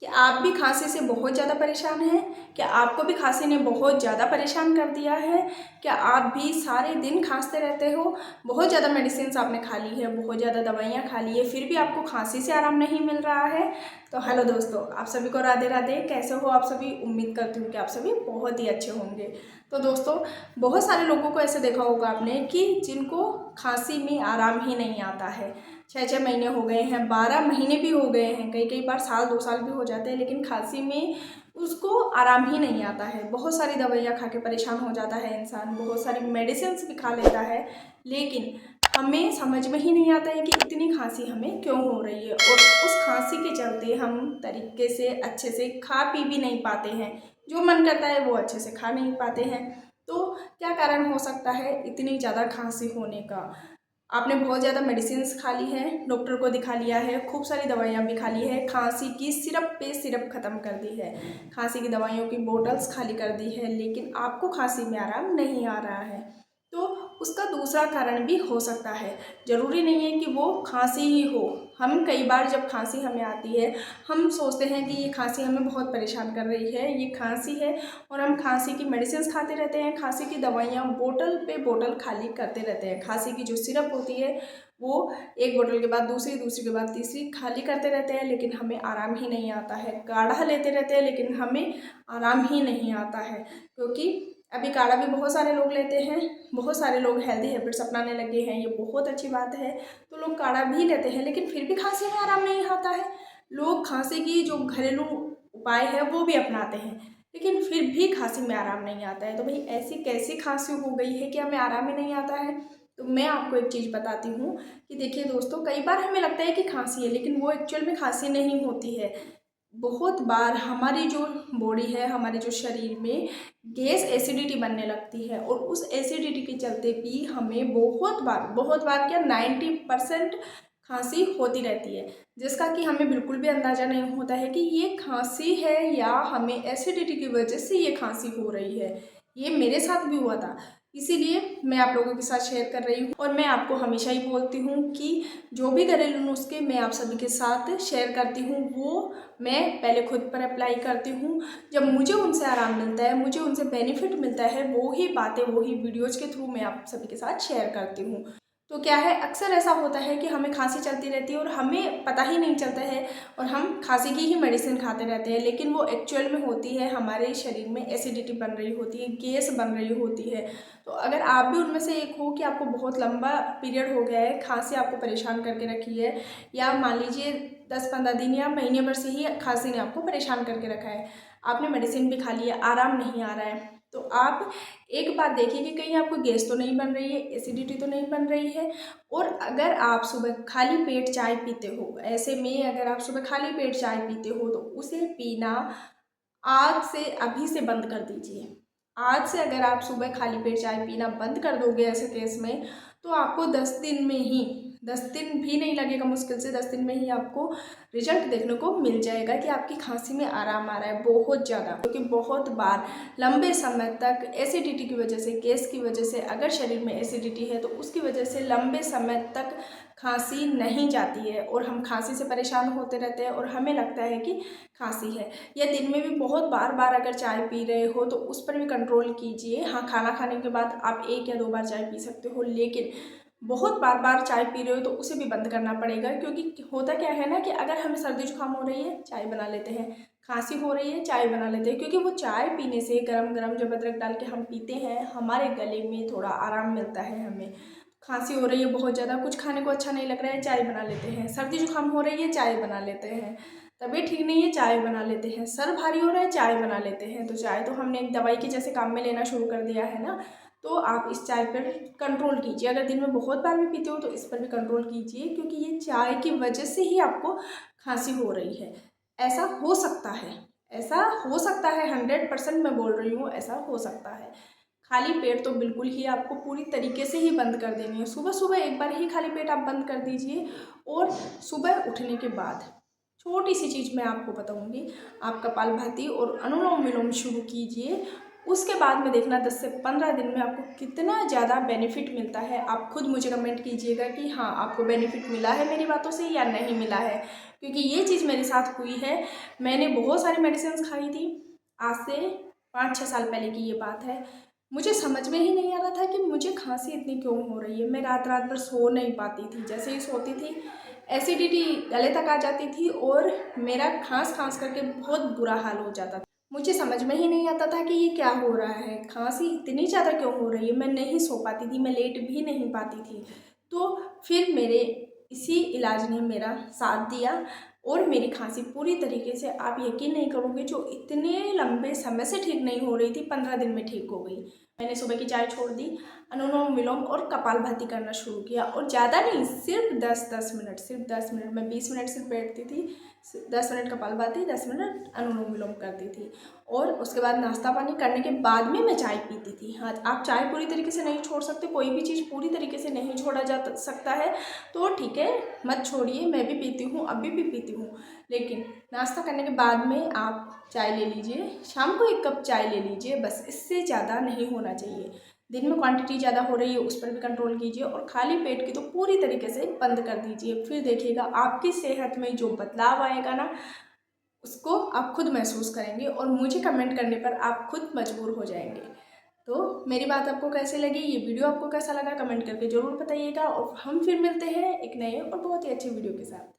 कि आप भी खांसी से बहुत ज़्यादा परेशान हैं? क्या आपको भी खांसी ने बहुत ज़्यादा परेशान कर दिया है? क्या आप भी सारे दिन खांसते रहते हो? बहुत ज़्यादा मेडिसिन्स आपने खा ली है, बहुत ज़्यादा दवाइयाँ खा ली है, फिर भी आपको खांसी से आराम नहीं मिल रहा है? तो हेलो दोस्तों, आप सभी को राधे राधे। कैसे हो आप सभी? उम्मीद करती हूँ कि आप सभी बहुत ही अच्छे होंगे। तो दोस्तों, बहुत सारे लोगों को ऐसे देखा होगा आपने कि जिनको खांसी में आराम ही नहीं आता है। 6-6 महीने हो गए हैं, 12 महीने भी हो गए हैं, कई कई बार साल 2 साल भी हो जाते हैं, लेकिन खांसी में उसको आराम ही नहीं आता है। बहुत सारी दवाइयाँ खा के परेशान हो जाता है इंसान, बहुत सारी मेडिसिन्स भी खा लेता है, लेकिन हमें समझ में ही नहीं आता है कि इतनी खांसी हमें क्यों हो रही है। और उस खांसी के चलते हम तरीके से अच्छे से खा पी भी नहीं पाते हैं, जो मन करता है वो अच्छे से खा नहीं पाते हैं। तो क्या कारण हो सकता है इतनी ज़्यादा खांसी होने का? आपने बहुत ज़्यादा मेडिसिन्स खा ली है, डॉक्टर को दिखा लिया है, खूब सारी दवाइयाँ भी खा ली है, खांसी की सिरप पे सिरप ख़त्म कर दी है, खांसी की दवाइयों की बोतल्स खाली कर दी है, लेकिन आपको खांसी में आराम नहीं आ रहा है। तो उसका दूसरा कारण भी हो सकता है, ज़रूरी नहीं है कि वो खांसी ही हो। हम कई बार जब खांसी हमें आती है, हम सोचते हैं कि ये खांसी हमें बहुत परेशान कर रही है, ये खांसी है, और हम खांसी की मेडिसिन्स खाते रहते हैं, खांसी की दवाइयाँ बोतल पे बोतल खाली करते रहते हैं। खांसी की जो सिरप होती है वो एक बोतल के बाद दूसरी, दूसरी के बाद तीसरी खाली करते रहते हैं, लेकिन हमें आराम ही नहीं आता है। काढ़ा लेते रहते हैं, लेकिन हमें आराम ही नहीं आता है, क्योंकि अभी काढ़ा भी बहुत सारे लोग लेते हैं, बहुत सारे लोग हेल्दी हैबिट्स अपनाने लगे हैं, ये बहुत अच्छी बात है। तो लोग काढ़ा भी लेते हैं, लेकिन फिर भी खांसी में आराम नहीं आता है। लोग खांसी की जो घरेलू उपाय है वो भी अपनाते हैं, लेकिन फिर भी खांसी में आराम नहीं आता है। तो भाई ऐसी कैसी खांसी हो गई है कि हमें आराम ही नहीं आता है? तो मैं आपको एक चीज़ बताती हूँ कि देखिए दोस्तों, कई बार हमें लगता है कि खांसी है, लेकिन वो एक्चुअल में खांसी नहीं होती है। बहुत बार हमारी जो बॉडी है, हमारे जो शरीर में गैस एसिडिटी बनने लगती है, और उस एसिडिटी के चलते भी हमें बहुत बार क्या 90% खांसी होती रहती है, जिसका कि हमें बिल्कुल भी अंदाज़ा नहीं होता है कि ये खांसी है या हमें एसिडिटी की वजह से ये खांसी हो रही है। ये मेरे साथ भी हुआ था, इसीलिए मैं आप लोगों के साथ शेयर कर रही हूँ। और मैं आपको हमेशा ही बोलती हूँ कि जो भी घरेलू नुस्खे मैं आप सभी के साथ शेयर करती हूँ वो मैं पहले खुद पर अप्लाई करती हूँ। जब मुझे उनसे आराम मिलता है, मुझे उनसे बेनिफिट मिलता है, वो ही बातें, वो ही वीडियोज़ के थ्रू मैं आप सभी के साथ शेयर करती हूँ। तो क्या है, अक्सर ऐसा होता है कि हमें खांसी चलती रहती है और हमें पता ही नहीं चलता है, और हम खांसी की ही मेडिसिन खाते रहते हैं, लेकिन वो एक्चुअल में होती है हमारे शरीर में एसिडिटी बन रही होती है, गैस बन रही होती है। तो अगर आप भी उनमें से एक हो कि आपको बहुत लंबा पीरियड हो गया है, खांसी आपको परेशान करके रखी है, या मान लीजिए 10-15 दिन या महीने भर से ही खांसी ने आपको परेशान करके रखा है, आपने मेडिसिन भी खा ली है, आराम नहीं आ रहा है, तो आप एक बात देखिए कि कहीं आपको गैस तो नहीं बन रही है, एसिडिटी तो नहीं बन रही है। और अगर आप सुबह खाली पेट चाय पीते हो, ऐसे में अगर आप सुबह खाली पेट चाय पीते हो तो उसे पीना आज से अभी से बंद कर दीजिए। आज से अगर आप सुबह खाली पेट चाय पीना बंद कर दोगे ऐसे केस में, तो आपको 10 दिन में ही, 10 दिन भी नहीं लगेगा, मुश्किल से 10 दिन में ही आपको रिजल्ट देखने को मिल जाएगा कि आपकी खांसी में आराम आ रहा है बहुत ज़्यादा। क्योंकि बहुत बार लंबे समय तक एसिडिटी की वजह से, गैस की वजह से, अगर शरीर में एसिडिटी है तो उसकी वजह से लंबे समय तक खांसी नहीं जाती है, और हम खांसी से परेशान होते रहते हैं और हमें लगता है कि खांसी है। या दिन में भी बहुत बार अगर चाय पी रहे हो तो उस पर भी कंट्रोल कीजिए। हाँ, खाना खाने के बाद आप 1 या 2 बार चाय पी सकते हो, लेकिन बहुत बार चाय पी रहे हो तो उसे भी बंद करना पड़ेगा। क्योंकि होता क्या है ना कि अगर हमें सर्दी जुकाम हो रही है, चाय बना लेते हैं, खांसी हो रही है, चाय बना लेते हैं, क्योंकि वो चाय पीने से गरम गरम जब अदरक डाल के हम पीते हैं, हमारे गले में थोड़ा आराम मिलता है। हमें खांसी हो रही है बहुत ज़्यादा, कुछ खाने को अच्छा नहीं लग रहा है, चाय बना लेते हैं। सर्दी जुकाम हो रही है, चाय बना लेते हैं। तबीयत ठीक नहीं है, चाय बना लेते हैं। सर भारी हो रहा है, चाय बना लेते हैं। तो चाय तो हमने एक दवाई के जैसे काम में लेना शुरू कर दिया है ना। तो आप इस चाय पर कंट्रोल कीजिए। अगर दिन में बहुत बार भी पीते हो तो इस पर भी कंट्रोल कीजिए, क्योंकि ये चाय की वजह से ही आपको खांसी हो रही है। ऐसा हो सकता है, ऐसा हो सकता है, 100% मैं बोल रही हूँ, ऐसा हो सकता है। खाली पेट तो बिल्कुल ही आपको पूरी तरीके से ही बंद कर देनी है। सुबह सुबह एक बार ही खाली पेट आप बंद कर दीजिए, और सुबह उठने के बाद छोटी सी चीज़ मैं आपको बताऊंगी, आप कपालभाति और अनुलोम विलोम शुरू कीजिए। उसके बाद में देखना 10 से 15 दिन में आपको कितना ज़्यादा बेनिफिट मिलता है। आप खुद मुझे कमेंट कीजिएगा कि हाँ, आपको बेनिफिट मिला है मेरी बातों से या नहीं मिला है, क्योंकि ये चीज़ मेरे साथ हुई है। मैंने बहुत सारी मेडिसिन खाई थी, आज से 5-6 साल पहले की ये बात है। मुझे समझ में ही नहीं आ रहा था कि मुझे खांसी इतनी क्यों हो रही है। मैं रात रात भर सो नहीं पाती थी, जैसे ही सोती थी एसिडिटी गले तक आ जाती थी और मेरा खांस खांस करके बहुत बुरा हाल हो जाता था। मुझे समझ में ही नहीं आता था कि ये क्या हो रहा है, खांसी इतनी ज़्यादा क्यों हो रही है। मैं नहीं सो पाती थी, मैं लेट भी नहीं पाती थी। तो फिर मेरे इसी इलाज ने मेरा साथ दिया और मेरी खांसी पूरी तरीके से, आप यकीन नहीं करोगे, जो इतने लंबे समय से ठीक नहीं हो रही थी 15 दिन में ठीक हो गई। मैंने सुबह की चाय छोड़ दी, अनुलोम विलोम और कपालभाति करना शुरू किया, और ज़्यादा नहीं, सिर्फ 10-10 मिनट, सिर्फ 10 मिनट। मैं 20 मिनट सिर्फ बैठती थी, 10 मिनट कपालभाति, 10 मिनट अनुलोम विलोम करती थी। और उसके बाद नाश्ता पानी करने के बाद में मैं चाय पीती थी। हाँ, आप चाय पूरी तरीके से नहीं छोड़ सकते, कोई भी चीज़ पूरी तरीके से नहीं छोड़ा जा सकता है, तो ठीक है, मत छोड़िए। मैं भी पीती हूँ, अभी भी पीती हूँ, लेकिन नाश्ता करने के बाद में आप चाय ले लीजिए, शाम को 1 कप चाय ले लीजिए, बस, इससे ज़्यादा नहीं होना चाहिए। दिन में क्वांटिटी ज़्यादा हो रही है, उस पर भी कंट्रोल कीजिए, और खाली पेट की तो पूरी तरीके से बंद कर दीजिए। फिर देखिएगा आपकी सेहत में जो बदलाव आएगा ना, उसको आप खुद महसूस करेंगे, और मुझे कमेंट करने पर आप खुद मजबूर हो जाएंगे। तो मेरी बात आपको कैसे लगी, ये वीडियो आपको कैसा लगा, कमेंट करके ज़रूर बताइएगा, और हम फिर मिलते हैं एक नए और बहुत ही अच्छे वीडियो के साथ।